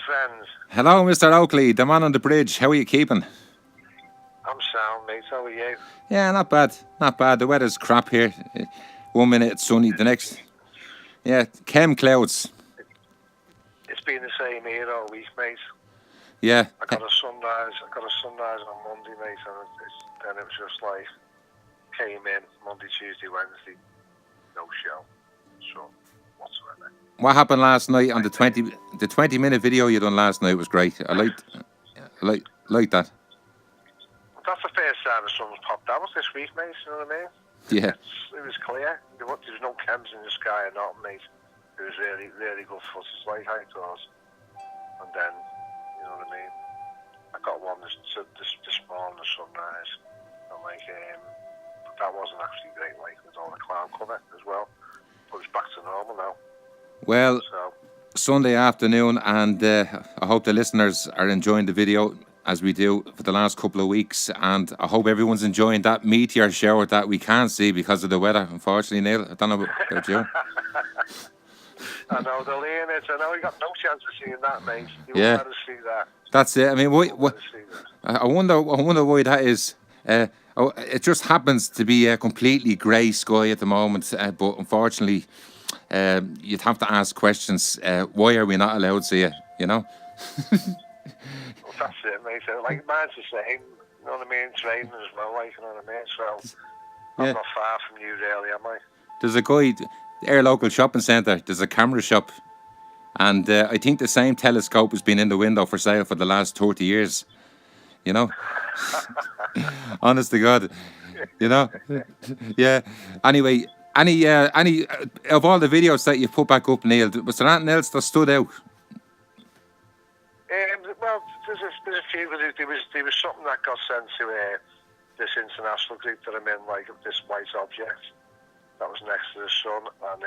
friend. Hello, Mr. Oakley, the man on the bridge. How are you keeping? I'm sound, mate. How are you? Yeah, not bad. Not bad. The weather's crap here. 1 minute it's sunny, the next... Yeah, chem clouds. It's been the same here all week, mate. Yeah. I got a sunrise on Monday, mate, and then it was just like, came in Monday, Tuesday, Wednesday, no show. So, whatsoever. What happened last night on the 20-minute video you done last night was great. I liked that. That's the first time the sun's popped out this week, mate, you know what I mean? Yeah. It was clear. There was no chems in the sky or not, mate. It was really, really good footage, like I thought. And then, you know what I mean? I got one this morning, the sunrise. And like, but that wasn't actually great, like, with all the cloud cover as well. But it's back to normal now. Well, Sunday afternoon, and I hope the listeners are enjoying the video as we do for the last couple of weeks, and I hope everyone's enjoying that meteor shower that we can't see because of the weather, unfortunately, Neil. I don't know about you. I know, they'll hear it. I know you got no chance of seeing that, mate. You won't let us see that. That's it. I mean, I wonder why that is. It just happens to be a completely grey sky at the moment, but unfortunately, you'd have to ask questions. Why are we not allowed to see it? You know. Well, that's it, mate. Like mine's the same. You know what I mean? Training as well, like, you know what I mean. So I'm not far from you, really, am I? There's a guy, our local shopping centre. There's a camera shop, and I think the same telescope has been in the window for sale for the last 30 years. You know. Honest to God, you know. Yeah. Anyway, any of all the videos that you put back up, Neil, was there anything else that stood out? Well, there's a few. There was something that got sent to this international group that I'm in, like this white object that was next to the sun, and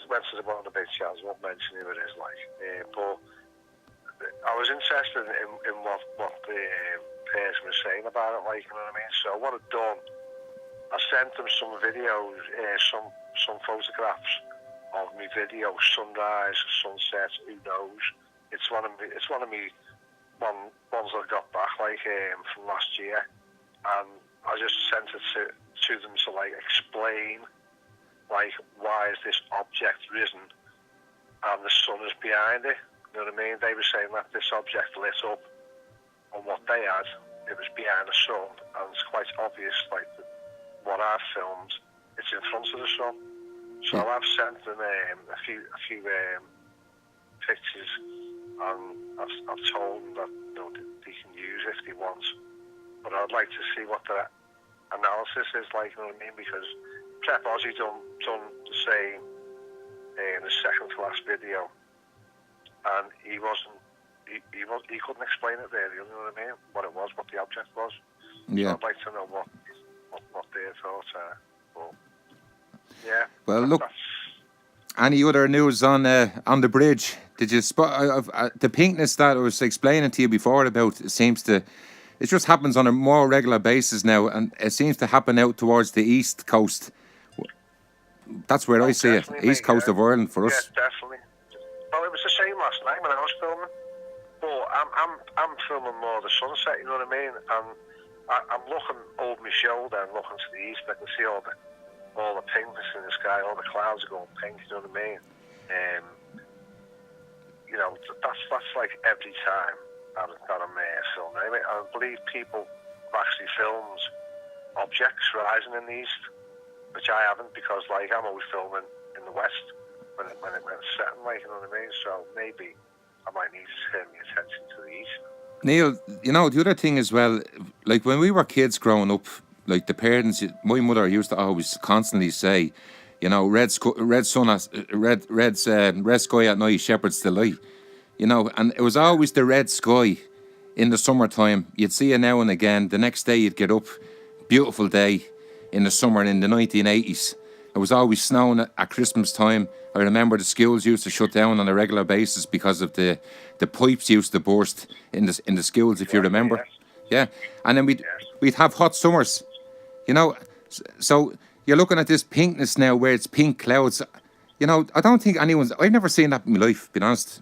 went to the one of the big chats. I won't mention who it is, like, but I was interested in what the person was saying about it, like, you know what I mean. So what I've done, I sent them some videos, some photographs of me video, sunrise, sunset, who knows. It's one of me ones I got back, like, from last year, and I just sent it to them to, like, explain, like, why is this object risen and the sun is behind it. You know what I mean? They were saying that this object lit up on what they had. It was behind the sun, and it's quite obvious, like, what I've filmed, it's in front of the sun. So I've sent them a few pictures, and I've told them that, you know, they can use it if they want. But I'd like to see what the analysis is like, you know what I mean? Because Prep Aussie done the same in the second to last video, and he couldn't explain it really, you know what I mean? What it was, what the object was. Yeah. So I'd like to know what their thoughts are. But yeah. Well, look. Any other news on the bridge? Did you spot the pinkness that I was explaining to you before about? It just happens on a more regular basis now, and it seems to happen out towards the east coast. That's where I see it, east coast of Ireland for us. Yeah, definitely. Well, it was the same last night when I was filming, but I'm filming more the sunset. You know what I mean? And I'm looking over my shoulder and looking to the east. I can see all the pinkness in the sky. All the clouds are going pink. You know what I mean? You know, that's like every time that I'm filming. I mean, I believe people have actually filmed objects rising in the east, which I haven't, because, like, I'm always filming in the west when it's setting, like, you know what I mean? So maybe I might need to turn my attention to the east. Neil, you know, the other thing as well, like when we were kids growing up, like the parents, my mother used to always constantly say, you know, red sky at night, shepherd's delight. You know, and it was always the red sky in the summertime. You'd see it now and again. The next day you'd get up, beautiful day in the summer in the 1980s. It was always snowing at Christmas time. I remember the schools used to shut down on a regular basis because of the pipes used to burst in the schools, if you remember. Yeah, and then we'd have hot summers, you know. So you're looking at this pinkness now, where it's pink clouds. You know, I don't think I've never seen that in my life, being honest.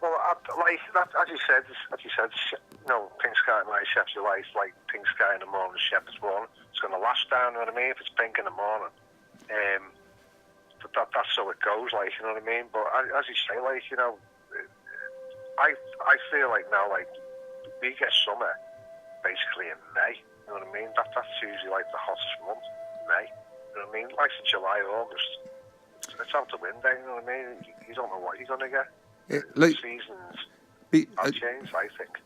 Well, like that, as you said, pink sky at night, chef's your life, like pink sky in the morning, chef's morning. It's going to last down, you know what I mean? If it's pink in the morning, that's how it goes, like, you know what I mean? But as you say, like, you know, I feel like now, like, we get summer basically in May, you know what I mean? That's usually like the hottest month, May. You know what I mean? Like July, August, it's out the window. You know what I mean? You don't know what you're gonna get. The seasons have changed, I think.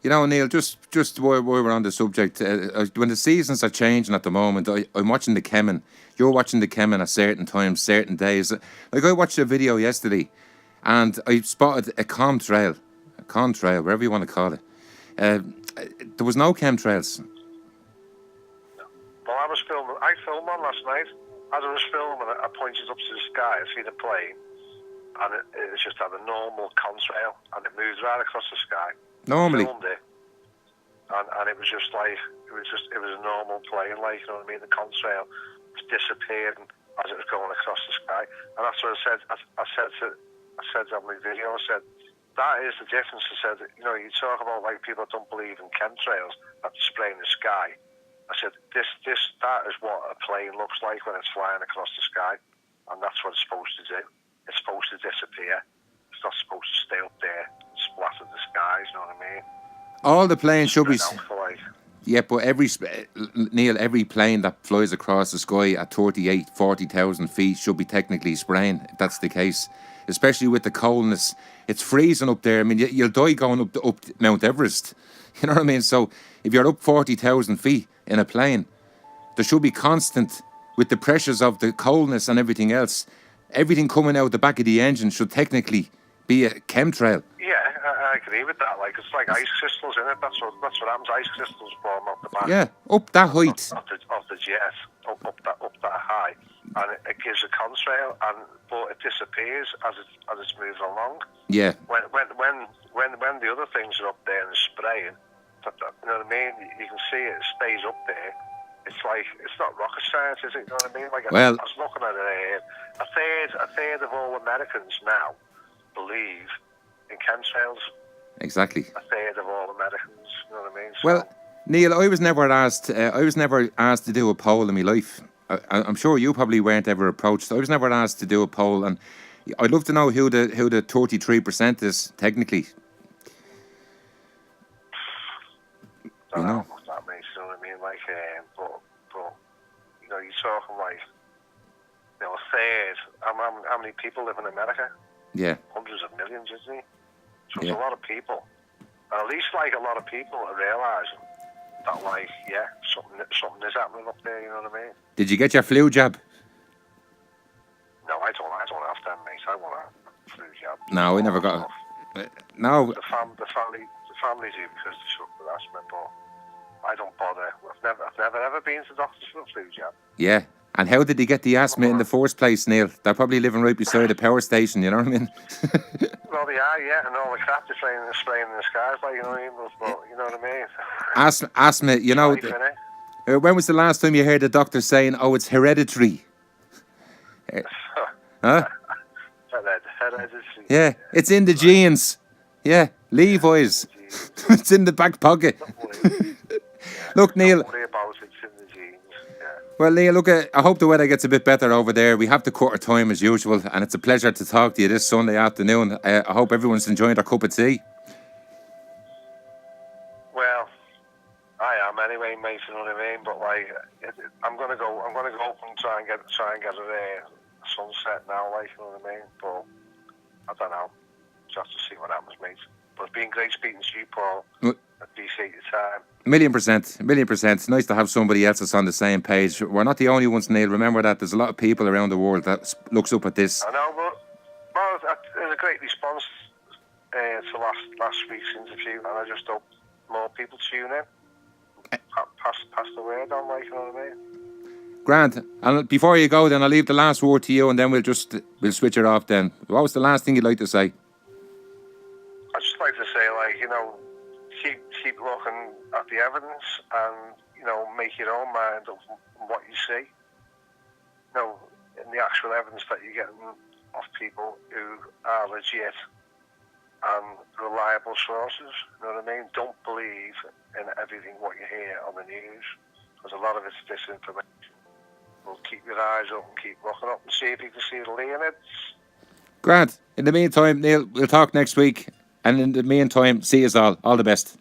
You know, Neil, just while we're on the subject, when the seasons are changing at the moment, I'm watching the Kemen. You're watching the Kemen at certain times, certain days. Like I watched a video yesterday, and I spotted a contrail, whatever you want to call it. There was no chemtrails. Well, I filmed one last night. As I was filming, I pointed up to the sky. I see the plane, and it just had a normal contrail, and it moved right across the sky. Normally. I filmed it, and it was just like it was a normal plane, like, you know what I mean. The contrail was disappearing as it was going across the sky, and that's what I said. I said on my video. I said that is the difference. I said, you know, you talk about like people that don't believe in chemtrails that spray in the sky. I said, that is what a plane looks like when it's flying across the sky, and that's what it's supposed to do. It's supposed to disappear. It's not supposed to stay up there and splatter the skies, you know what I mean? All the planes should be... Like, yeah, but Neil, every plane that flies across the sky at 40,000 feet should be technically spraying, if that's the case. Especially with the coldness. It's freezing up there. I mean, you'll die going up Mount Everest. You know what I mean? So if you're up 40,000 feet in a plane, there should be constant, with the pressures of the coldness and everything else, everything coming out the back of the engine should technically be a chemtrail. Yeah, I agree with that. Like, it's like ice crystals in it. That's what happens. Ice crystals form off the back. Yeah, up that height. Of the jet, up that high, and it gives a contrail, but it disappears as it's moving along. Yeah. When the other things are up there and spraying, you know what I mean? You can see it stays up there. It's like, it's not rocket science, is it? You know what I mean? Like, I was looking at it. A third of all Americans now believe in chemtrails. Exactly. A third of all Americans. You know what I mean? So, well, Neil, I was never asked to do a poll in my life. I'm sure you probably weren't ever approached. I was never asked to do a poll, and I'd love to know who the 33% is technically. I don't know what that means, you know what I mean? Like, but you know, you're talking like, you know, a third. How many people live in America? Yeah. Hundreds of millions, isn't it? So it's a lot of people. And at least, like, a lot of people are realising that, like, yeah, something is happening up there, you know what I mean? Did you get your flu jab? No, I don't have that, mate. I want a flu jab. No, I never got it. No. The families do because they suffer with asthma, but I don't bother. I've never ever been to the doctors for a flu jab. Yeah. And how did he get the asthma in the first place, Neil? They're probably living right beside a power station, you know what I mean? Well, they are, yeah, and all the crap they're spraying in the skies, like, you know what I mean? But, you know what I mean? Asthma, you know... when was the last time you heard a doctor saying, oh, it's hereditary? Huh? Hereditary. Yeah, it's in the genes. Yeah, Levi's. It's in the back pocket. Look, Neil... Don't worry about it, it's in the genes. Well, Neil, look, I hope the weather gets a bit better over there. We have to cut our time as usual, and it's a pleasure to talk to you this Sunday afternoon. I hope everyone's enjoying their cup of tea. Well, I am anyway, mate. You know what I mean? But like, I'm gonna go up and try and get a sunset now, like, you know what I mean? But I don't know. Just to see what happens, mate. But it's been great speaking to you, Paul. Appreciate your time. Million percent. Nice to have somebody else that's on the same page. We're not the only ones, Neil. Remember that. There's a lot of people around the world that looks up at this. I know, but there's a great response to last week's interview, and I just hope more people tune in. Pass the word on, like, you know what I mean? Grant, and before you go, then I'll leave the last word to you, and then we'll switch it off. Then, what was the last thing you'd like to say? I'd just like to say, like, you know, keep looking at the evidence and, you know, make your own mind of what you see. You know, in the actual evidence that you're getting of people who are legit and reliable sources. You know what I mean? Don't believe in everything what you hear on the news, because a lot of it's disinformation. Well, keep your eyes open, keep looking up, and see if you can see the Leonids. Grant, in the meantime, Neil, we'll talk next week. And in the meantime, see us all. All the best.